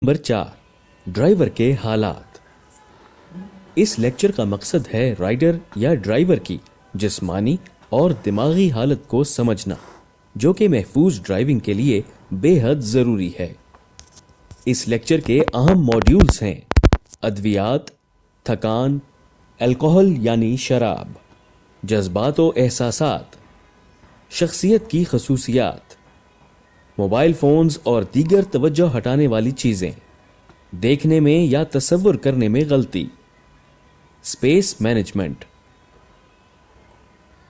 Number 4، driver کے حالات۔ اس lecture کا مقصد ہے رائڈر یا ڈرائیور کی جسمانی اور دماغی حالت کو سمجھنا، جو کہ محفوظ ڈرائیونگ کے لیے بے حد ضروری ہے۔ اس لیکچر کے اہم موڈیولز ہیں: ادویات، تھکان، الکحل یعنی شراب، جذبات و احساسات، شخصیت کی خصوصیات، موبائل فونز اور دیگر توجہ ہٹانے والی چیزیں، دیکھنے میں یا تصور کرنے میں غلطی، اسپیس مینجمنٹ۔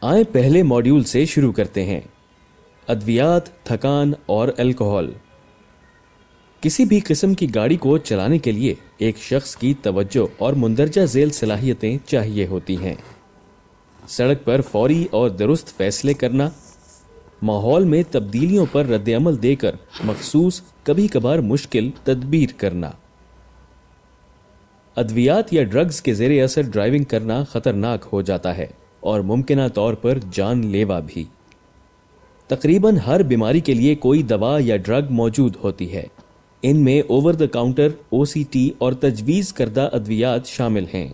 آئیں پہلے موڈیول سے شروع کرتے ہیں: ادویات، تھکان اور الکحل۔ کسی بھی قسم کی گاڑی کو چلانے کے لیے ایک شخص کی توجہ اور مندرجہ ذیل صلاحیتیں چاہیے ہوتی ہیں: سڑک پر فوری اور درست فیصلے کرنا، ماحول میں تبدیلیوں پر رد عمل دے کر مخصوص کبھی کبھار مشکل تدبیر کرنا۔ ادویات یا ڈرگز کے زیر اثر ڈرائیونگ کرنا خطرناک ہو جاتا ہے اور ممکنہ طور پر جان لیوا بھی۔ تقریباً ہر بیماری کے لیے کوئی دوا یا ڈرگ موجود ہوتی ہے۔ ان میں اوور دی کاؤنٹر OCT اور تجویز کردہ ادویات شامل ہیں۔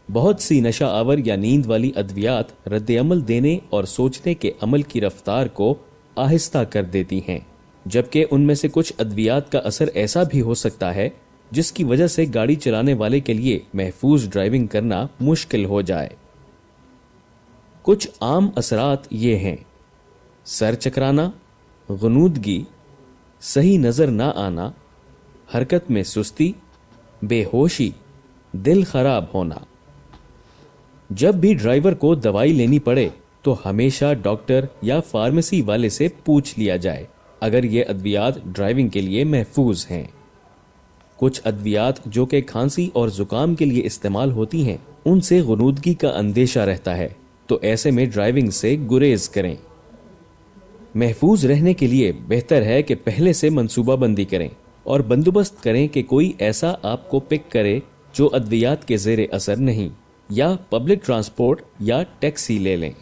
بہت سی نشہ آور یا نیند والی ادویات رد عمل دینے اور سوچنے کے عمل کی رفتار کو آہستہ کر دیتی ہیں، جبکہ ان میں سے کچھ ادویات کا اثر ایسا بھی ہو سکتا ہے جس کی وجہ سے گاڑی چلانے والے کے لیے محفوظ ڈرائیونگ کرنا مشکل ہو جائے۔ کچھ عام اثرات یہ ہیں: سر چکرانا، غنودگی، صحیح نظر نہ آنا، حرکت میں سستی، بے ہوشی، دل خراب ہونا۔ جب بھی ڈرائیور کو دوائی لینی پڑے تو ہمیشہ ڈاکٹر یا فارمیسی والے سے پوچھ لیا جائے اگر یہ ادویات ڈرائیونگ کے لیے محفوظ ہیں۔ کچھ ادویات جو کہ کھانسی اور زکام کے لیے استعمال ہوتی ہیں، ان سے غنودگی کا اندیشہ رہتا ہے، تو ایسے میں ڈرائیونگ سے گریز کریں۔ محفوظ رہنے کے لیے بہتر ہے کہ پہلے سے منصوبہ بندی کریں اور بندوبست کریں کہ کوئی ایسا آپ کو پک کرے جو ادویات کے زیر اثر نہیں، یا پبلک ٹرانسپورٹ یا ٹیکسی لے لیں۔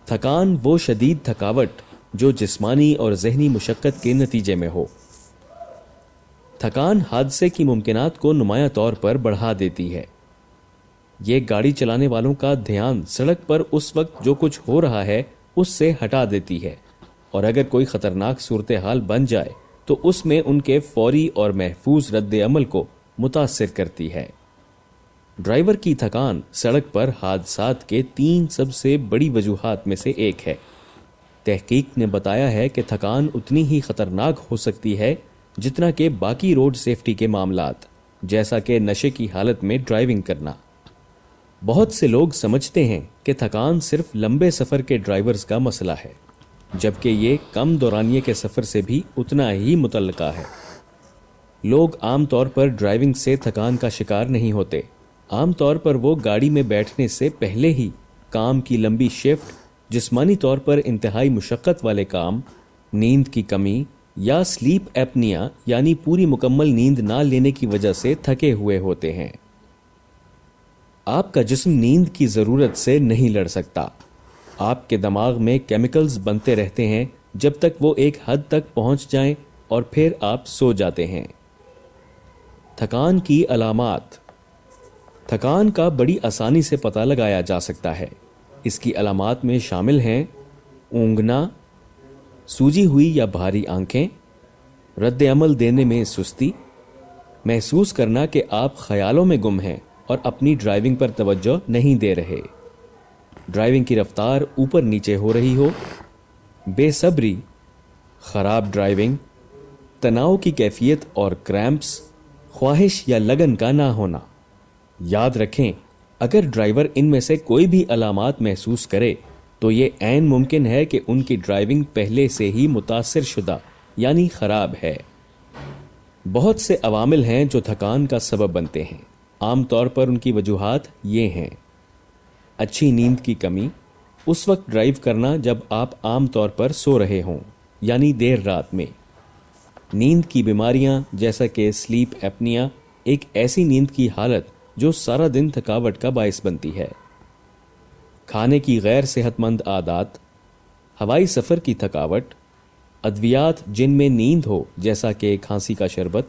تھکان وہ شدید تھکاوٹ جو جسمانی اور ذہنی مشقت کے نتیجے میں ہو۔ تھکان حادثے کی ممکنات کو نمایاں طور پر بڑھا دیتی ہے۔ یہ گاڑی چلانے والوں کا دھیان سڑک پر اس وقت جو کچھ ہو رہا ہے اس سے ہٹا دیتی ہے، اور اگر کوئی خطرناک صورتحال بن جائے تو اس میں ان کے فوری اور محفوظ رد عمل کو متاثر کرتی ہے۔ ڈرائیور کی تھکان سڑک پر حادثات کے 3 سب سے بڑی وجوہات میں سے ایک ہے۔ تحقیق نے بتایا ہے کہ تھکان اتنی ہی خطرناک ہو سکتی ہے جتنا کہ باقی روڈ سیفٹی کے معاملات، جیسا کہ نشے کی حالت میں ڈرائیونگ کرنا۔ بہت سے لوگ سمجھتے ہیں کہ تھکان صرف لمبے سفر کے ڈرائیورز کا مسئلہ ہے، جبکہ یہ کم دورانیے کے سفر سے بھی اتنا ہی متعلقہ ہے۔ لوگ عام طور پر ڈرائیونگ سے تھکان کا شکار نہیں ہوتے۔ عام طور پر وہ گاڑی میں بیٹھنے سے پہلے ہی کام کی لمبی شفٹ، جسمانی طور پر انتہائی مشقت والے کام، نیند کی کمی یا سلیپ ایپنیا یعنی پوری مکمل نیند نہ لینے کی وجہ سے تھکے ہوئے ہوتے ہیں۔ آپ کا جسم نیند کی ضرورت سے نہیں لڑ سکتا۔ آپ کے دماغ میں کیمیکلز بنتے رہتے ہیں جب تک وہ ایک حد تک پہنچ جائیں اور پھر آپ سو جاتے ہیں۔ تھکان کی علامات۔ تھکان کا بڑی آسانی سے پتہ لگایا جا سکتا ہے۔ اس کی علامات میں شامل ہیں: اونگنا، سوجی ہوئی یا بھاری آنکھیں، رد عمل دینے میں سستی، محسوس کرنا کہ آپ خیالوں میں گم ہیں اور اپنی ڈرائیونگ پر توجہ نہیں دے رہے، ڈرائیونگ کی رفتار اوپر نیچے ہو رہی ہو، بے صبری، خراب ڈرائیونگ، تناؤ کی کیفیت اور کریمپس، خواہش یا لگن کا نہ ہونا۔ یاد رکھیں، اگر ڈرائیور ان میں سے کوئی بھی علامات محسوس کرے تو یہ عین ممکن ہے کہ ان کی ڈرائیونگ پہلے سے ہی متاثر شدہ یعنی خراب ہے۔ بہت سے عوامل ہیں جو تھکان کا سبب بنتے ہیں۔ عام طور پر ان کی وجوہات یہ ہیں: اچھی نیند کی کمی، اس وقت ڈرائیو کرنا جب آپ عام طور پر سو رہے ہوں یعنی دیر رات میں۔ نیند کی بیماریاں جیسا کہ سلیپ ایپنیا، ایک ایسی نیند کی حالت جو سارا دن تھکاوٹ کا باعث بنتی ہے۔ کھانے کی غیر صحت مند عادات، ہوائی سفر کی تھکاوٹ، ادویات جن میں نیند ہو جیسا کہ کھانسی کا شربت،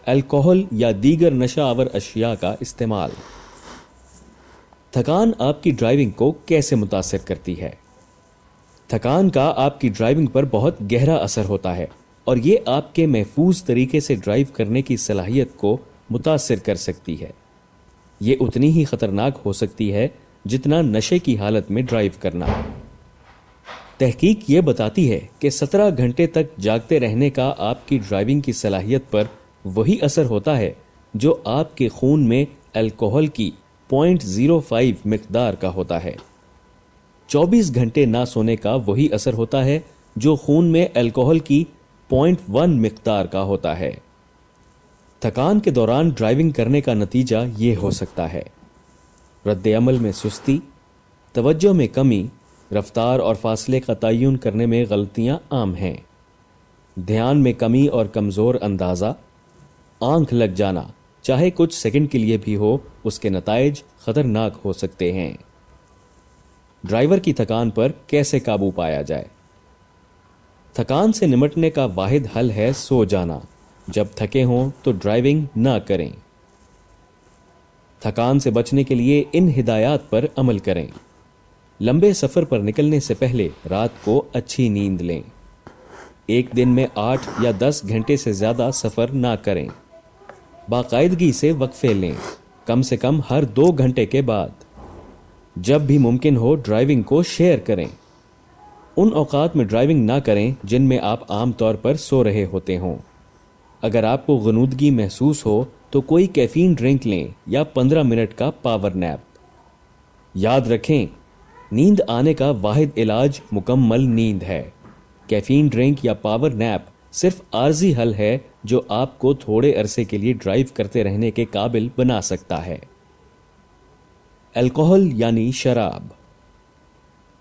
الکحل یا دیگر نشہ آور اشیاء کا استعمال۔ تھکان آپ کی ڈرائیونگ کو کیسے متاثر کرتی ہے؟ تھکان کا آپ کی ڈرائیونگ پر بہت گہرا اثر ہوتا ہے اور یہ آپ کے محفوظ طریقے سے ڈرائیو کرنے کی صلاحیت کو متاثر کر سکتی ہے۔ یہ اتنی ہی خطرناک ہو سکتی ہے جتنا نشے کی حالت میں ڈرائیو کرنا۔ تحقیق یہ بتاتی ہے کہ 17 گھنٹے تک جاگتے رہنے کا آپ کی ڈرائیونگ کی صلاحیت پر وہی اثر ہوتا ہے جو آپ کے خون میں الکحل کی 0.05 مقدار کا ہوتا ہے۔ 24 گھنٹے نہ سونے کا وہی اثر ہوتا ہے جو خون میں الکحل کی 0.1 مقدار کا ہوتا ہے۔ تھکان کے دوران ڈرائیونگ کرنے کا نتیجہ یہ ہو سکتا ہے: رد عمل میں سستی، توجہ میں کمی، رفتار اور فاصلے کا تعین کرنے میں غلطیاں عام ہیں، دھیان میں کمی اور کمزور اندازہ، آنکھ لگ جانا چاہے کچھ سیکنڈ کے لیے بھی ہو، اس کے نتائج خطرناک ہو سکتے ہیں۔ ڈرائیور کی تھکان پر کیسے قابو پایا جائے؟ تھکان سے نمٹنے کا واحد حل ہے سو جانا۔ جب تھکے ہوں تو ڈرائیونگ نہ کریں۔ تھکان سے بچنے کے لیے ان ہدایات پر عمل کریں۔ لمبے سفر پر نکلنے سے پہلے رات کو اچھی نیند لیں۔ ایک دن میں 8 یا 10 گھنٹے سے زیادہ سفر نہ کریں۔ باقاعدگی سے وقفے لیں، کم سے کم ہر 2 گھنٹے کے بعد۔ جب بھی ممکن ہو ڈرائیونگ کو شیئر کریں۔ ان اوقات میں ڈرائیونگ نہ کریں جن میں آپ عام طور پر سو رہے ہوتے ہوں۔ اگر آپ کو غنودگی محسوس ہو تو کوئی کیفین ڈرنک لیں یا 15 منٹ کا پاور نیپ۔ یاد رکھیں، نیند آنے کا واحد علاج مکمل نیند ہے۔ کیفین ڈرنک یا پاور نیپ صرف عارضی حل ہے جو آپ کو تھوڑے عرصے کے لیے ڈرائیو کرتے رہنے کے قابل بنا سکتا ہے۔ الکحل یعنی شراب۔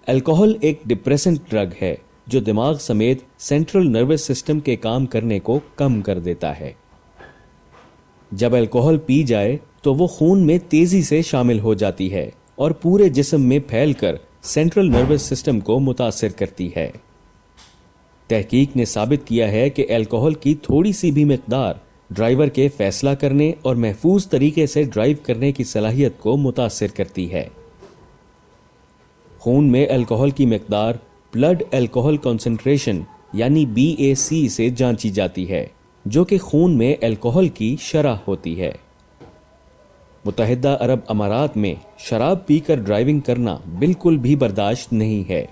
الکحل ایک ڈپریسنٹ ڈرگ ہے جو دماغ سمیت سینٹرل نروس سسٹم کے کام کرنے کو کم کر دیتا ہے۔ جب الکحل پی جائے تو وہ خون میں تیزی سے شامل ہو جاتی ہے اور پورے جسم میں پھیل کر سینٹرل نروس سسٹم کو متاثر کرتی ہے۔ تحقیق نے ثابت کیا ہے کہ الکحل کی تھوڑی سی بھی مقدار ڈرائیور کے فیصلہ کرنے اور محفوظ طریقے سے ڈرائیو کرنے کی صلاحیت کو متاثر کرتی ہے۔ خون میں الکحل کی مقدار بلڈ الکحل کنسنٹریشن یعنی BAC سے جانچی جاتی ہے، جو کہ خون میں الکحل کی شرح ہوتی ہے۔ متحدہ عرب امارات میں شراب پی کر ڈرائیونگ کرنا بالکل بھی برداشت نہیں ہے،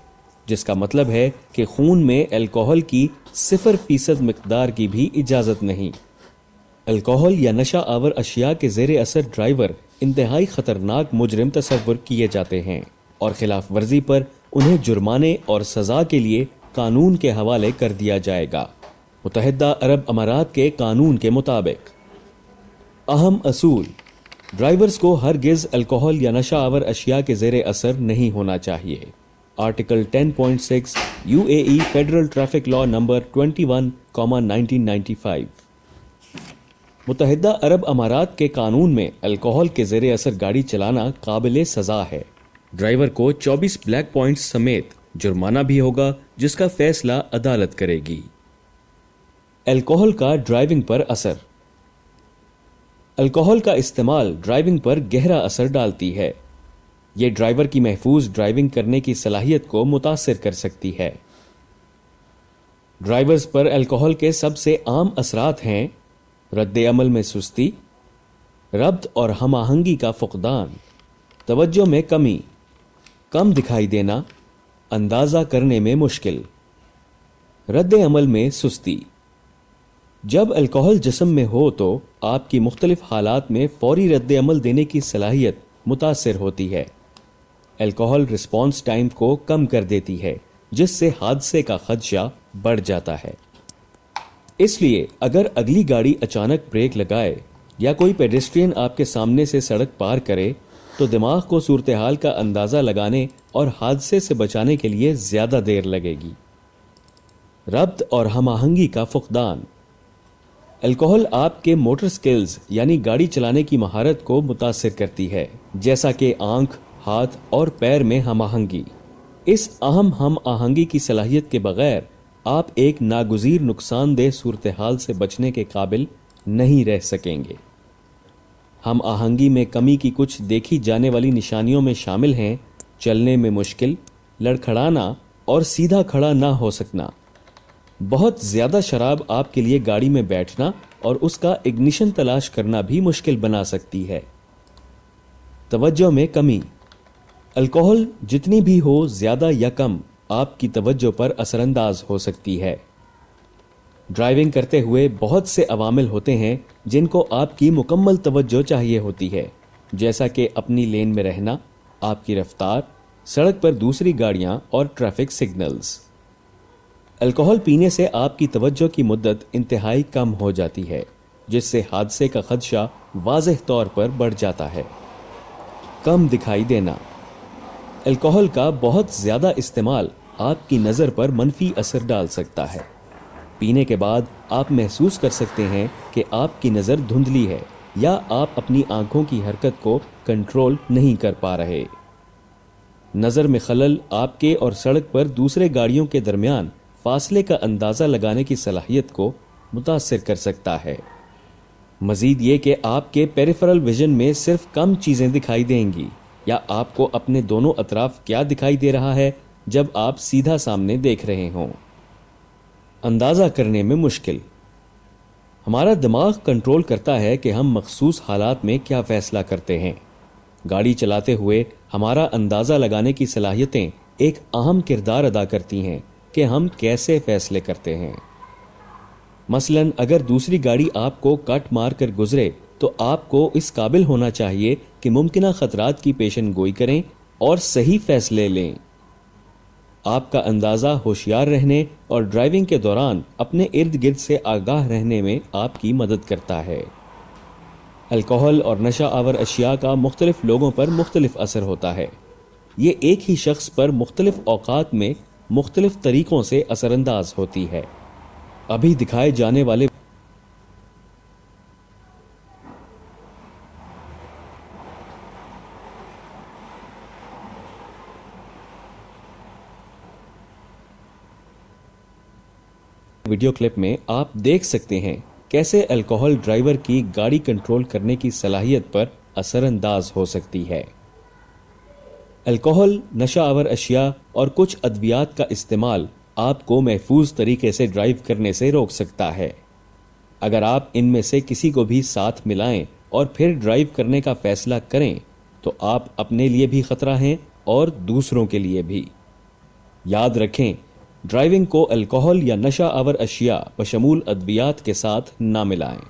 جس کا مطلب ہے کہ خون میں الکحل کی 0% مقدار کی بھی اجازت نہیں۔ الکحل یا نشہ آور اشیاء کے زیر اثر ڈرائیور انتہائی خطرناک مجرم تصور کیے جاتے ہیں اور خلاف ورزی پر انہیں جرمانے اور سزا کے لیے قانون کے حوالے کر دیا جائے گا۔ متحدہ عرب امارات کے قانون کے مطابق اہم اصول: ڈرائیورز کو ہرگز الکحل یا نشہ آور اشیاء کے زیر اثر نہیں ہونا چاہیے۔ آرٹیکل 10.6 UAE فیڈرل ٹریفک لا نمبر 21/1995۔ متحدہ عرب امارات کے قانون میں الکحل کے زیر اثر گاڑی چلانا قابل سزا ہے۔ ڈرائیور کو 24 بلیک پوائنٹس سمیت جرمانہ بھی ہوگا جس کا فیصلہ عدالت کرے گی۔ الکحل کا ڈرائیونگ پر اثر۔ الکحل کا استعمال ڈرائیونگ پر گہرا اثر ڈالتی ہے۔ یہ ڈرائیور کی محفوظ ڈرائیونگ کرنے کی صلاحیت کو متاثر کر سکتی ہے۔ ڈرائیورز پر الکحل کے سب سے عام اثرات ہیں: رد عمل میں سستی، ربط اور ہم آہنگی کا فقدان، توجہ میں کمی، کم دکھائی دینا، اندازہ کرنے میں مشکل۔ رد عمل میں سستی۔ جب الکحل جسم میں ہو تو آپ کی مختلف حالات میں فوری رد عمل دینے کی صلاحیت متاثر ہوتی ہے۔ الکحل رسپانس ٹائم کو کم کر دیتی ہے، جس سے حادثے کا خدشہ بڑھ جاتا ہے۔ اس لیے اگر اگلی گاڑی اچانک بریک لگائے یا کوئی پیڈسٹرین آپ کے سامنے سے سڑک پار کرے تو دماغ کو صورتحال کا اندازہ لگانے اور حادثے سے بچانے کے لیے زیادہ دیر لگے گی۔ ربط اور ہم آہنگی کا فقدان۔ الکحل آپ کے موٹر سکلز یعنی گاڑی چلانے کی مہارت کو متاثر کرتی ہے، جیسا کہ آنکھ، ہاتھ اور پیر میں ہم آہنگی۔ اس اہم ہم آہنگی کی صلاحیت کے بغیر آپ ایک ناگزیر نقصان دہ صورتحال سے بچنے کے قابل نہیں رہ سکیں گے۔ ہم آہنگی میں کمی کی کچھ دیکھی جانے والی نشانیوں میں شامل ہیں: چلنے میں مشکل، لڑکھڑانا اور سیدھا کھڑا نہ ہو سکنا۔ بہت زیادہ شراب آپ کے لیے گاڑی میں بیٹھنا اور اس کا اگنیشن تلاش کرنا بھی مشکل بنا سکتی ہے۔ توجہ میں کمی، الکوہل جتنی بھی ہو، زیادہ یا کم، آپ کی توجہ پر اثر انداز ہو سکتی ہے۔ ڈرائیونگ کرتے ہوئے بہت سے عوامل ہوتے ہیں جن کو آپ کی مکمل توجہ چاہیے ہوتی ہے، جیسا کہ اپنی لین میں رہنا، آپ کی رفتار، سڑک پر دوسری گاڑیاں اور ٹریفک سگنلز۔ الکوہل پینے سے آپ کی توجہ کی مدت انتہائی کم ہو جاتی ہے، جس سے حادثے کا خدشہ واضح طور پر بڑھ جاتا ہے۔ کم دکھائی دینا، الکوہل کا بہت زیادہ استعمال آپ کی نظر پر منفی اثر ڈال سکتا ہے۔ پینے کے بعد آپ محسوس کر سکتے ہیں کہ آپ کی نظر دھندلی ہے یا آپ اپنی آنکھوں کی حرکت کو کنٹرول نہیں کر پا رہے۔ نظر میں خلل آپ کے اور سڑک پر دوسرے گاڑیوں کے درمیان فاصلے کا اندازہ لگانے کی صلاحیت کو متاثر کر سکتا ہے۔ مزید یہ کہ آپ کے پیریفرل ویژن میں صرف کم چیزیں دکھائی دیں گی، یا آپ کو اپنے دونوں اطراف کیا دکھائی دے رہا ہے جب آپ سیدھا سامنے دیکھ رہے ہوں۔ اندازہ کرنے میں مشکل، ہمارا دماغ کنٹرول کرتا ہے کہ ہم مخصوص حالات میں کیا فیصلہ کرتے ہیں۔ گاڑی چلاتے ہوئے ہمارا اندازہ لگانے کی صلاحیتیں ایک اہم کردار ادا کرتی ہیں کہ ہم کیسے فیصلے کرتے ہیں۔ مثلاً اگر دوسری گاڑی آپ کو کٹ مار کر گزرے تو آپ کو اس قابل ہونا چاہیے کہ ممکنہ خطرات کی پیشن گوئی کریں اور صحیح فیصلے لیں۔ آپ کا اندازہ ہوشیار رہنے اور ڈرائیونگ کے دوران اپنے ارد گرد سے آگاہ رہنے میں آپ کی مدد کرتا ہے۔ الکوہل اور نشہ آور اشیاء کا مختلف لوگوں پر مختلف اثر ہوتا ہے۔ یہ ایک ہی شخص پر مختلف اوقات میں مختلف طریقوں سے اثر انداز ہوتی ہے۔ ابھی دکھائے جانے والے ویڈیو کلپ میں آپ دیکھ سکتے ہیں کیسے الکوہل ڈرائیور کی گاڑی کنٹرول کرنے کی صلاحیت پر اثر انداز ہو سکتی ہے۔ الکوہل، نشہ آور اشیاء اور کچھ ادویات کا استعمال آپ کو محفوظ طریقے سے ڈرائیو کرنے سے روک سکتا ہے۔ اگر آپ ان میں سے کسی کو بھی ساتھ ملائیں اور پھر ڈرائیو کرنے کا فیصلہ کریں تو آپ اپنے لیے بھی خطرہ ہیں اور دوسروں کے لیے بھی۔ یاد رکھیں، ڈرائیونگ کو الکوہل یا نشہ آور اشیاء بشمول ادویات کے ساتھ نہ ملائیں۔